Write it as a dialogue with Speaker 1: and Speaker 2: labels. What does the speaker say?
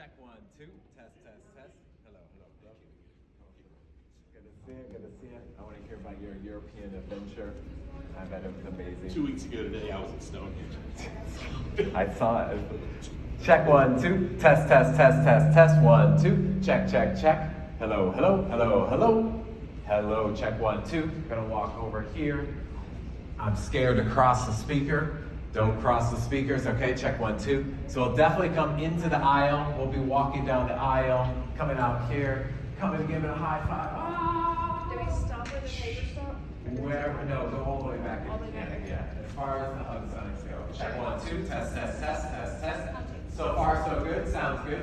Speaker 1: Check 1, 2. Test, test, test. Hello, hello, hello. Good to see you, good to see you. I want to hear about your European adventure. I bet it was amazing.
Speaker 2: 2 weeks ago today, I was in Stonehenge.
Speaker 1: I saw it. Check 1, 2. Test, test, test, test, test. 1, 2. Check, check, check. Hello, hello, hello, hello. Hello, check 1, 2. Gonna walk over here. I'm scared to cross the speaker. Don't cross the speakers, okay? Check 1, 2. So we'll definitely come into the aisle. We'll be walking down the aisle, coming out here, coming to give it a high five. Ah!
Speaker 3: Do we stop at the paper stop?
Speaker 1: Wherever, no, go all the way back.
Speaker 3: All the way back.
Speaker 1: Yeah, as far as the hug signs go. Check 1, 2. Test, test, test, test, test. So far, so good. Sounds good.